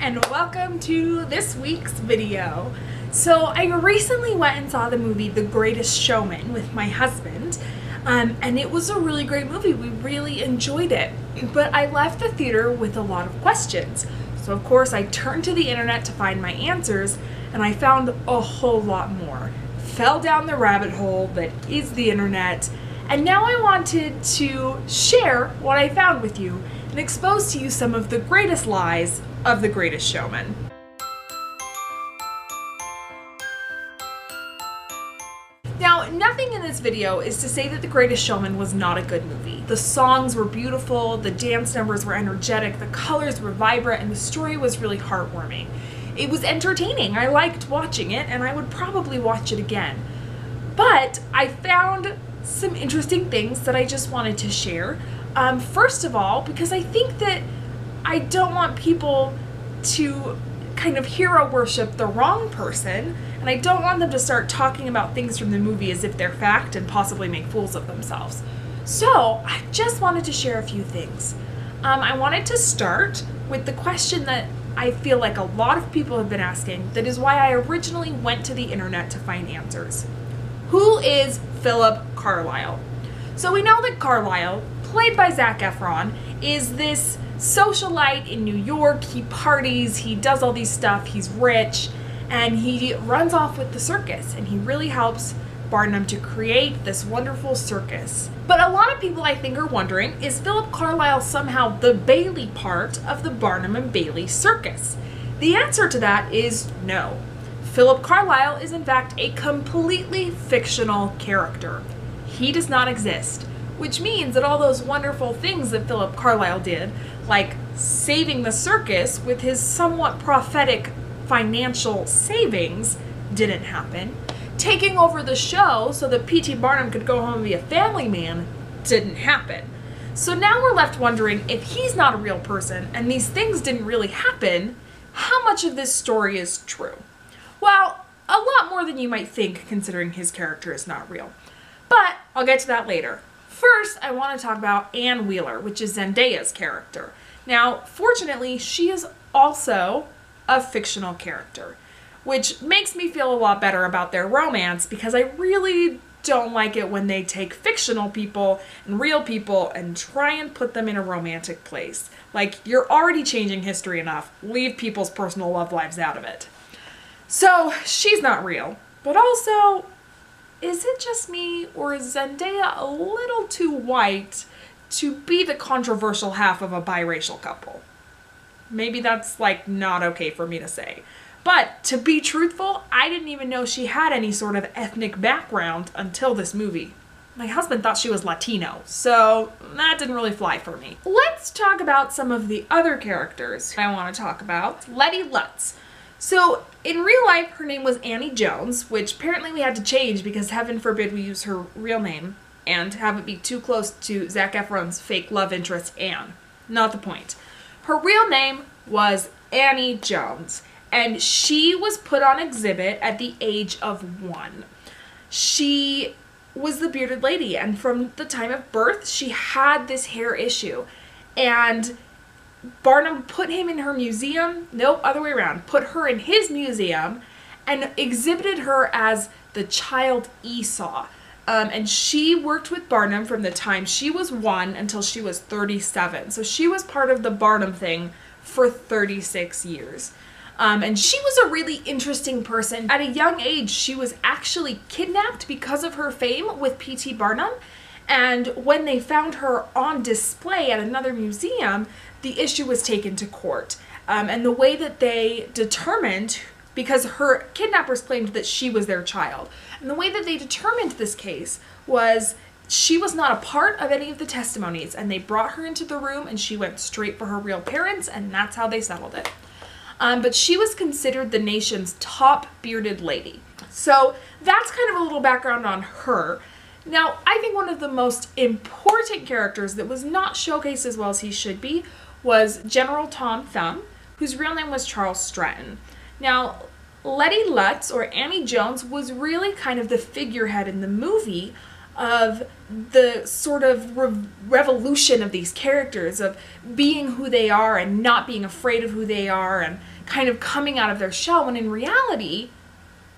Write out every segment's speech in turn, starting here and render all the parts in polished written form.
and welcome to this week's video. So I recently went and saw the movie The Greatest Showman with my husband, and it was a really great movie. We really enjoyed it, but I left the theater with a lot of questions. So of course I turned to the internet to find my answers, and I found a whole lot more. Fell down the rabbit hole that is the internet, and now I wanted to share what I found with you and expose to you some of the greatest lies of The Greatest Showman. Now, nothing in this video is to say that The Greatest Showman was not a good movie. The songs were beautiful, the dance numbers were energetic, the colors were vibrant, and the story was really heartwarming. It was entertaining. I liked watching it, and I would probably watch it again. But I found some interesting things that I just wanted to share. First of all, because I think that I don't want people to kind of hero worship the wrong person, and I don't want them to start talking about things from the movie as if they're fact and possibly make fools of themselves. So I just wanted to share a few things. I wanted to start with the question that I feel like a lot of people have been asking, that is why I originally went to the internet to find answers. Who is Philip Carlyle? So we know that Carlyle, played by Zac Efron, is this socialite in New York. He parties, he does all these stuff, he's rich, and he runs off with the circus, and he really helps Barnum to create this wonderful circus. But a lot of people, I think, are wondering, is Philip Carlyle somehow the Bailey part of the Barnum and Bailey circus? The answer to that is no. Philip Carlyle is in fact a completely fictional character. He does not exist, which means that all those wonderful things that Philip Carlyle did, like saving the circus with his somewhat prophetic financial savings, didn't happen. Taking over the show so that P.T. Barnum could go home and be a family man didn't happen. So now we're left wondering, if he's not a real person and these things didn't really happen, how much of this story is true? Well, a lot more than you might think, considering his character is not real. But I'll get to that later. First, I want to talk about Ann Wheeler, which is Zendaya's character. Now, fortunately, she is also a fictional character, which makes me feel a lot better about their romance, because I really don't like it when they take fictional people and real people and try and put them in a romantic place. Like, you're already changing history enough. Leave people's personal love lives out of it. So, she's not real. But also, is it just me, or is Zendaya a little too white to be the controversial half of a biracial couple? Maybe that's, like, not okay for me to say. But, to be truthful, I didn't even know she had any sort of ethnic background until this movie. My husband thought she was Latino, so that didn't really fly for me. Let's talk about some of the other characters I want to talk about. Letty Lutz. So, in real life, her name was Annie Jones, which apparently we had to change because heaven forbid we use her real name and have it be too close to Zac Efron's fake love interest, Anne. Not the point. Her real name was Annie Jones, and she was put on exhibit at the age of 1. She was the bearded lady, and from the time of birth, she had this hair issue, and Barnum put him in her museum, no, other way around, put her in his museum and exhibited her as the child Esau. And she worked with Barnum from the time she was 1 until she was 37. So she was part of the Barnum thing for 36 years. And she was a really interesting person. At a young age, she was actually kidnapped because of her fame with P.T. Barnum. And when they found her on display at another museum, the issue was taken to court. And the way that they determined, because her kidnappers claimed that she was their child, and the way that they determined this case was she was not a part of any of the testimonies, and they brought her into the room and she went straight for her real parents, and that's how they settled it. But she was considered the nation's top bearded lady. So that's kind of a little background on her. Now, I think one of the most important characters that was not showcased as well as he should be was General Tom Thumb, whose real name was Charles Stratton. Now, Letty Lutz, or Annie Jones, was really kind of the figurehead in the movie of the sort of revolution of these characters, of being who they are and not being afraid of who they are and kind of coming out of their shell, when in reality,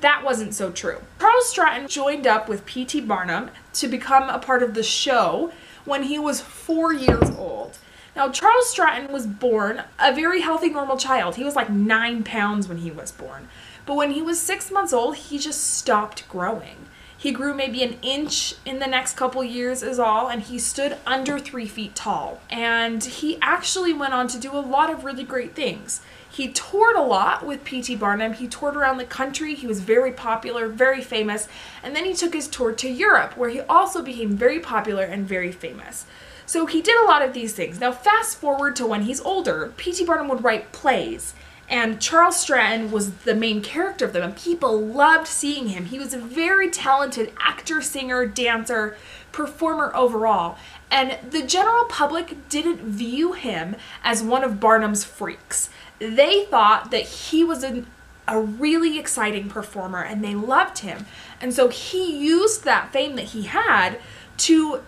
that wasn't so true. Charles Stratton joined up with P.T. Barnum to become a part of the show when he was 4 years old. Now, Charles Stratton was born a very healthy, normal child. He was like 9 pounds when he was born. But when he was 6 months old, he just stopped growing. He grew maybe an inch in the next couple years is all, and he stood under 3 feet tall. And he actually went on to do a lot of really great things. He toured a lot with P.T. Barnum. He toured around the country. He was very popular, very famous. And then he took his tour to Europe, where he also became very popular and very famous. So he did a lot of these things. Now fast forward to when he's older, P.T. Barnum would write plays, and Charles Stratton was the main character of them, and people loved seeing him. He was a very talented actor, singer, dancer, performer overall, and the general public didn't view him as one of Barnum's freaks. They thought that he was a really exciting performer, and they loved him. And so he used that fame that he had to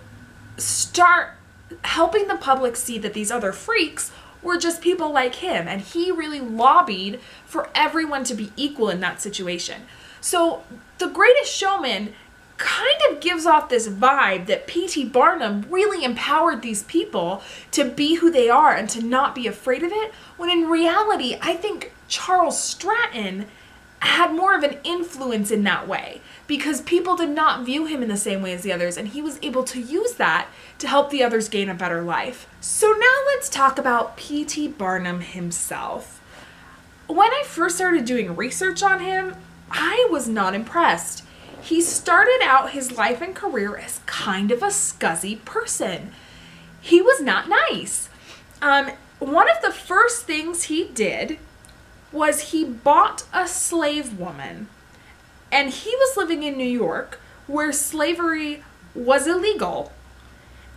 start helping the public see that these other freaks were just people like him, and he really lobbied for everyone to be equal in that situation. So The Greatest Showman kind of gives off this vibe that P.T. Barnum really empowered these people to be who they are and to not be afraid of it, when in reality, I think Charles Stratton had more of an influence in that way, because people did not view him in the same way as the others, and he was able to use that to help the others gain a better life. So now let's talk about P.T. Barnum himself. When I first started doing research on him, I was not impressed. He started out his life and career as kind of a scuzzy person. He was not nice. One of the first things he did was he bought a slave woman, and he was living in New York where slavery was illegal.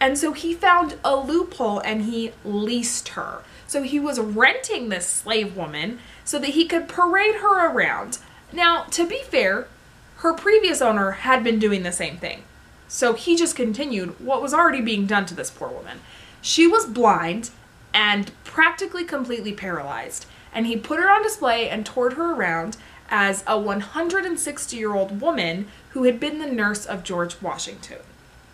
And so he found a loophole and he leased her. So he was renting this slave woman so that he could parade her around. Now, to be fair, her previous owner had been doing the same thing. So he just continued what was already being done to this poor woman. She was blind and practically completely paralyzed, and he put her on display and toured her around as a 160-year-old woman who had been the nurse of George Washington.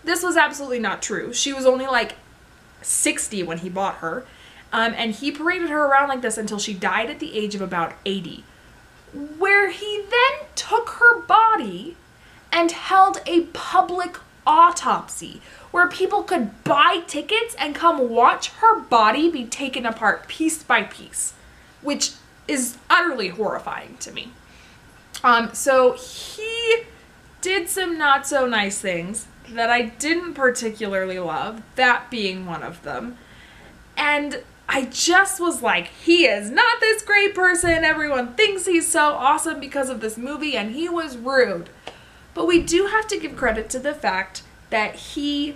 This was absolutely not true. She was only like 60 when he bought her, and he paraded her around like this until she died at the age of about 80, where he then took her body and held a public autopsy where people could buy tickets and come watch her body be taken apart piece by piece, which is utterly horrifying to me. So he did some not so nice things that I didn't particularly love, that being one of them. And I just was like, he is not this great person. Everyone thinks he's so awesome because of this movie, and he was rude. But we do have to give credit to the fact that he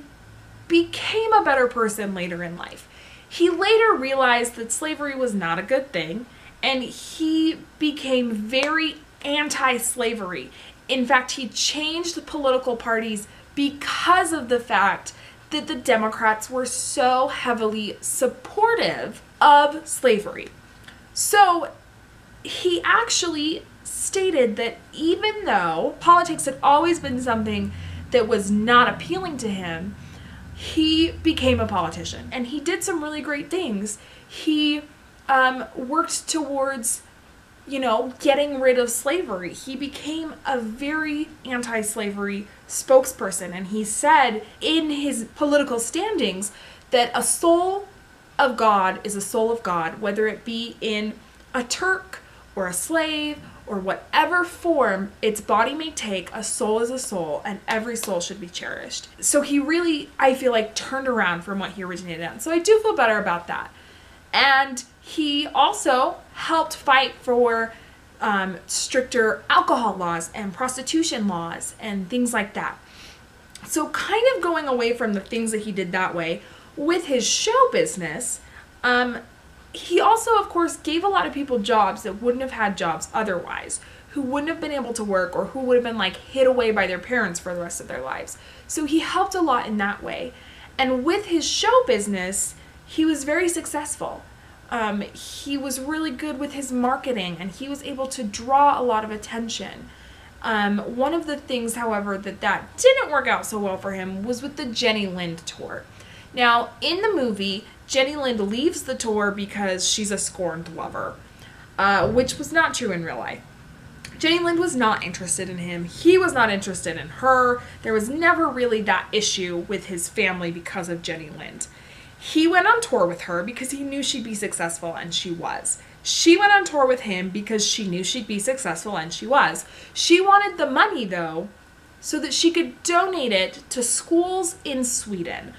became a better person later in life. He later realized that slavery was not a good thing, and he became very anti-slavery. In fact, he changed the political parties because of the fact that the Democrats were so heavily supportive of slavery. So he actually stated that even though politics had always been something that was not appealing to him, he became a politician, and he did some really great things. He worked towards, getting rid of slavery. He became a very anti-slavery spokesperson, and he said in his political standings that a soul of God is a soul of God, whether it be in a Turk or a slave or whatever form its body may take, a soul is a soul, and every soul should be cherished. So he really, I feel like, turned around from what he originated on. So I do feel better about that. And he also helped fight for stricter alcohol laws and prostitution laws and things like that. So kind of going away from the things that he did that way, with his show business, he also, of course, gave a lot of people jobs that wouldn't have had jobs otherwise, who wouldn't have been able to work, or who would have been like hid away by their parents for the rest of their lives. So he helped a lot in that way. And with his show business, he was very successful. He was really good with his marketing, and he was able to draw a lot of attention. One of the things, however, that didn't work out so well for him was with the Jenny Lind tour. Now, in the movie, Jenny Lind leaves the tour because she's a scorned lover, which was not true in real life. Jenny Lind was not interested in him. He was not interested in her. There was never really that issue with his family because of Jenny Lind. He went on tour with her because he knew she'd be successful, and she was. She went on tour with him because she knew she'd be successful, and she was. She wanted the money, though, so that she could donate it to schools in Sweden.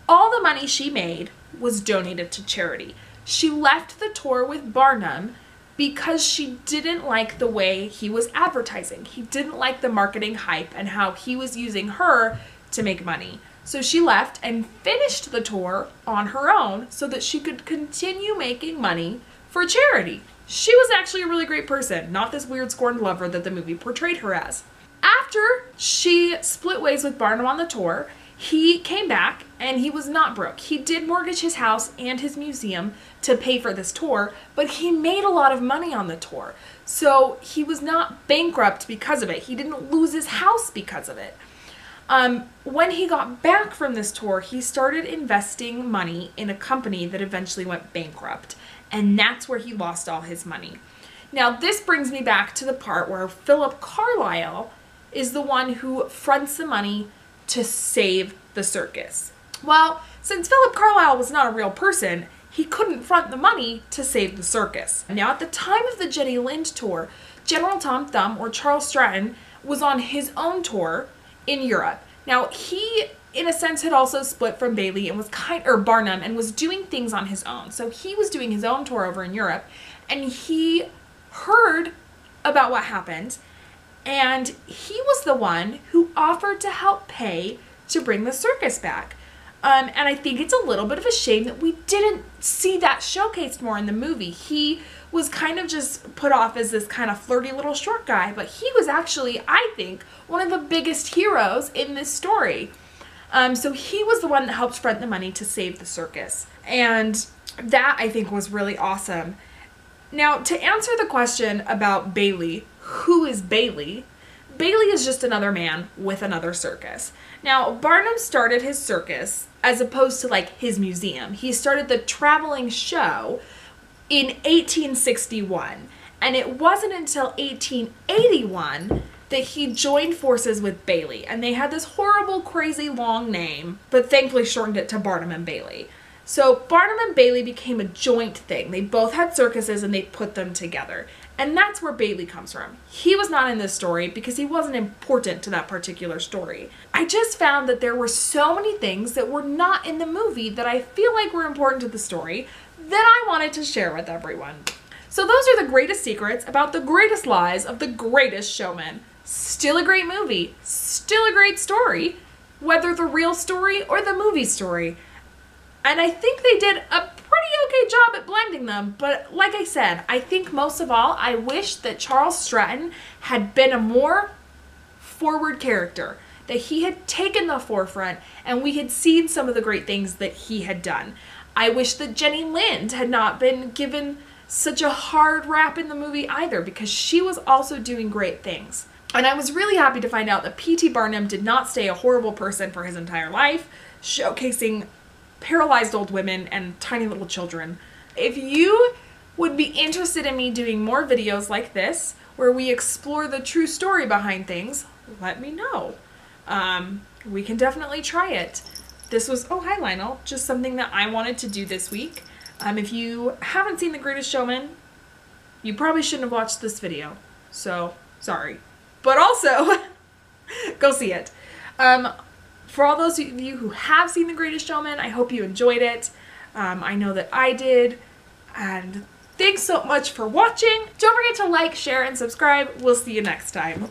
All the money she made was donated to charity. She left the tour with Barnum because she didn't like the way he was advertising. He didn't like the marketing hype and how he was using her to make money. So she left and finished the tour on her own so that she could continue making money for charity. She was actually a really great person, not this weird scorned lover that the movie portrayed her as. After she split ways with Barnum on the tour, he came back and he was not broke. He did mortgage his house and his museum to pay for this tour, but he made a lot of money on the tour. So he was not bankrupt because of it. He didn't lose his house because of it. When he got back from this tour, he started investing money in a company that eventually went bankrupt. And that's where he lost all his money. Now, this brings me back to the part where Philip Carlyle is the one who fronts the money to save the circus. Well, since Philip Carlyle was not a real person, he couldn't front the money to save the circus. Now, at the time of the Jenny Lind tour, General Tom Thumb, or Charles Stratton, was on his own tour in Europe. Now, he, in a sense, had also split from Bailey and was Barnum, and was doing things on his own. So he was doing his own tour over in Europe, and he heard about what happened, and he was the one who offered to help pay to bring the circus back. And I think it's a little bit of a shame that we didn't see that showcased more in the movie. He was kind of just put off as this kind of flirty little short guy, but he was actually, I think, one of the biggest heroes in this story. So he was the one that helped front the money to save the circus. And that, I think, was really awesome. Now, to answer the question about Bailey, who is Bailey? Bailey is just another man with another circus. Now, Barnum started his circus as opposed to like his museum. He started the traveling show in 1861, and it wasn't until 1881 that he joined forces with Bailey, and they had this horrible, crazy long name, but thankfully shortened it to Barnum and Bailey. So Barnum and Bailey became a joint thing. They both had circuses and they put them together. And that's where Bailey comes from. He was not in this story because he wasn't important to that particular story. I just found that there were so many things that were not in the movie that I feel like were important to the story that I wanted to share with everyone. So those are the greatest secrets about the greatest lies of the greatest showman. Still a great movie, still a great story, whether the real story or the movie story. And I think they did a pretty okay job at blending them, but like I said, I think most of all, I wish that Charles Stratton had been a more forward character, that he had taken the forefront and we had seen some of the great things that he had done. I wish that Jenny Lind had not been given such a hard rap in the movie either, because she was also doing great things. And I was really happy to find out that P.T. Barnum did not stay a horrible person for his entire life, showcasing paralyzed old women and tiny little children. If you would be interested in me doing more videos like this, where we explore the true story behind things, let me know. We can definitely try it. This was, oh hi Lionel, just something that I wanted to do this week. If you haven't seen The Greatest Showman, you probably shouldn't have watched this video, so sorry. But also, go see it. For all those of you who have seen The Greatest Showman, I hope you enjoyed it. I know that I did. And thanks so much for watching. Don't forget to like, share, and subscribe. We'll see you next time.